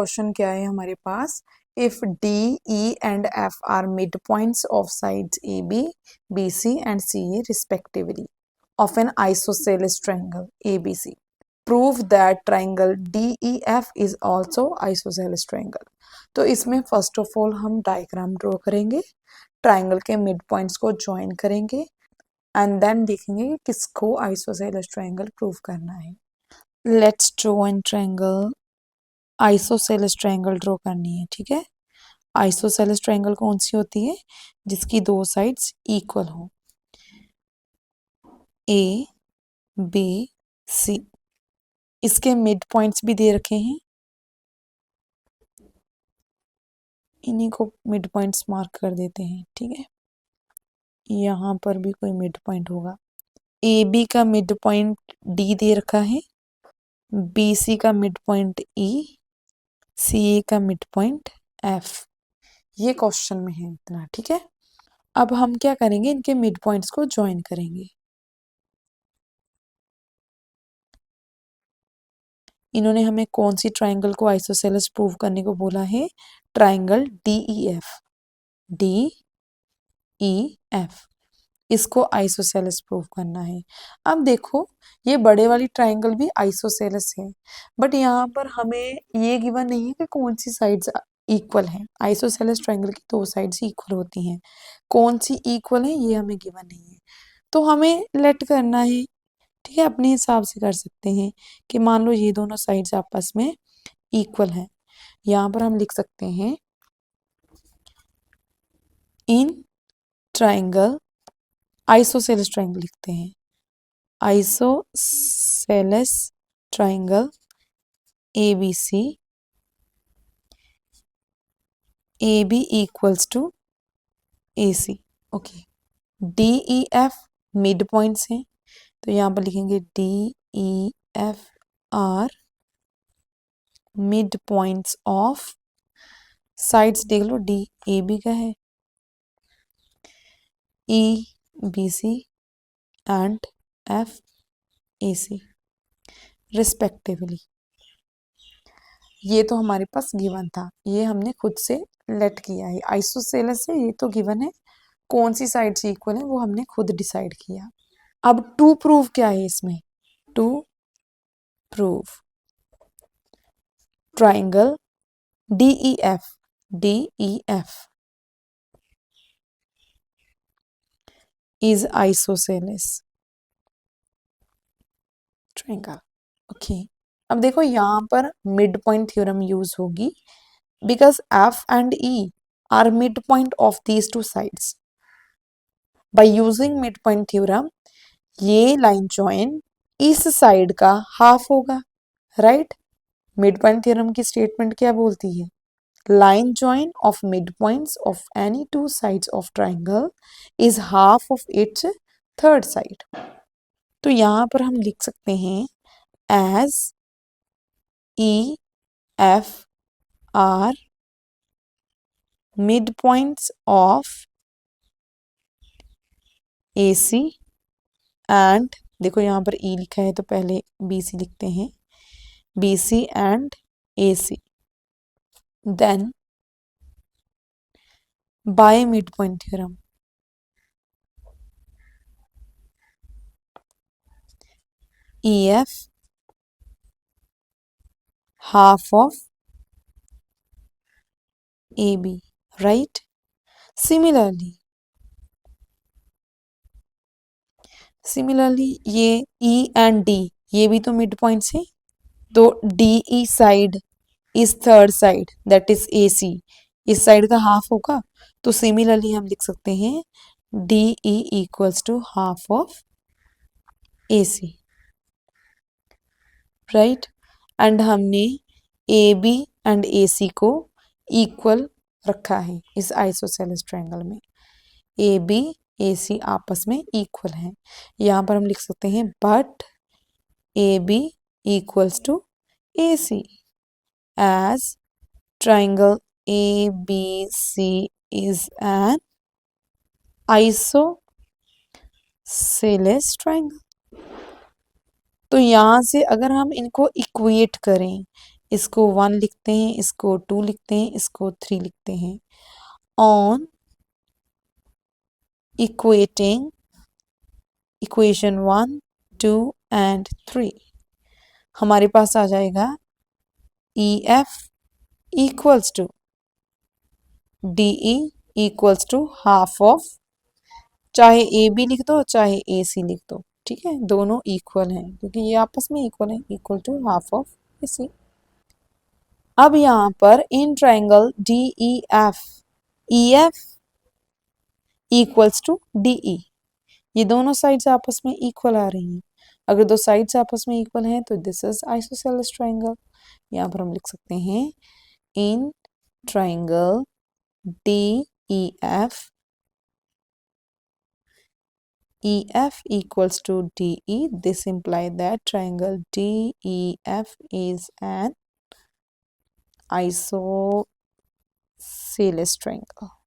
Question क्या है हमारे पास, if d e and f are mid points of sides a b b C and c a respectively of an isosceles triangle A B c, prove that triangle d E F is also isosceles triangle. तो इसमें first of all हम diagram draw करेंगे, triangle के mid points को join करेंगे and then देखेंगे कि किसको आइसोसेलेस ट्रायंगल प्रूव करना है। Let's draw an triangle, isosceles triangle draw करनी है, ठीक है। आइसोसेलेस ट्रायंगल कौन सी होती है, जिसकी दो साइड्स इक्वल हो, ए बी सी। इसके मिड पॉइंट्स भी दे रखे हैं, इन्हीं को मिड पॉइंट्स मार्क कर देते हैं, ठीक है। यहाँ पर भी कोई मिड पॉइंट होगा, ए बी का मिड पॉइंट डी दे रखा है, बी सी का मिड पॉइंट ई, सी ए का मिड पॉइंट एफ। ये क्वेश्चन में है इतना, ठीक है। अब हम क्या करेंगे, इनके मिड पॉइंट्स को ज्वाइन करेंगे। इन्होंने हमें कौन सी ट्रायंगल को आइसोसेलेस प्रूव करने को बोला है, triangle d E F, D E F, इसको आइसोसेलेस प्रूव करना है। अब देखो ये बड़े वाली ट्रायंगल भी आइसोसेलेस है, बट यहाँ पर हमें ये गिवन नहीं है कि कौन सी साइड्स इक्वल है। आइसोसेलेस ट्रायंगल की दो साइड्स इक्वल होती हैं, कौन सी इक्वल है ये हमें गिवन नहीं है। तो हमें लेट करना है, ठीक है, अपने हिसाब से कर सकते हैं कि मान लो ये दोनों साइड्स आपस में इक्वल हैं। यहाँ पर हम लिख सकते हैं इन ट्रायंगल, आइसोसेलेस ट्रायंगल लिखते हैं, isosceles triangle A B C, A B equals to A C, okay. D E F mid points हैं, तो यहाँ पर लिखेंगे D E F are mid points of sides, देख लो डी ए बी का है, E B C and F A C respectively. ये तो हमारे पास गिवन था, ये हमने खुद से लेट किया है। आइसोसेलेस है ये तो गिवन है, कौन सी साइड्स इक्वल है वो हमने खुद डिसाइड किया। अब टू प्रूव क्या है इसमें, to prove triangle D E F is isosceles triangle, okay. अब देखो यहाँ पर मिड पॉइंट थ्योरम यूज होगी, because F and E are mid point of these two sides. By using mid point theorem ये line join इस side का half होगा, right. Mid point theorem की स्टेटमेंट क्या बोलती है, line join of mid points of any two sides of triangle is half of its third side. तो यहाँ पर हम लिख सकते हैं as E F are mid points of A C and, देखो यहाँ पर ई लिखा है तो पहले बी सी लिखते हैं, B C and A C, then by mid point theorem E F half of AB, right? Similarly ये E and D ये भी तो मिड पॉइंट्स हैं, तो DE side is third side that is AC, इस side का half होगा, तो सिमिलरली हम लिख सकते हैं DE equals to half of AC, right. And हमने AB एंड AC को इक्वल रखा है इस आइसोसेलेस ट्रायंगल में, AB AC आपस में इक्वल है। यहाँ पर हम लिख सकते हैं but AB equals to AC as triangle ABC is an isosceles triangle. तो यहाँ से अगर हम इनको इक्वेट करें, इसको 1 लिखते हैं, इसको 2 लिखते हैं, इसको 3 लिखते हैं। ऑन इक्वेटिंग इक्वेशन 1, 2 एंड 3 हमारे पास आ जाएगा EF equals to DE equals to half of, चाहे AB लिख दो चाहे AC लिख दो, ठीक है, दोनों इक्वल हैं क्योंकि ये आपस में इक्वल है, equal to half of AC। अब यहाँ पर in triangle DEF EF equals to DE, ये दोनों साइड्स आपस में इक्वल आ रही हैं। अगर दो साइड्स आपस में इक्वल हैं तो दिस इज आइसोसेलेस ट्राइंगल। यहाँ पर हम लिख सकते हैं इन triangle DEF EF equals to DE, this implies that triangle DEF is an isosceles triangle.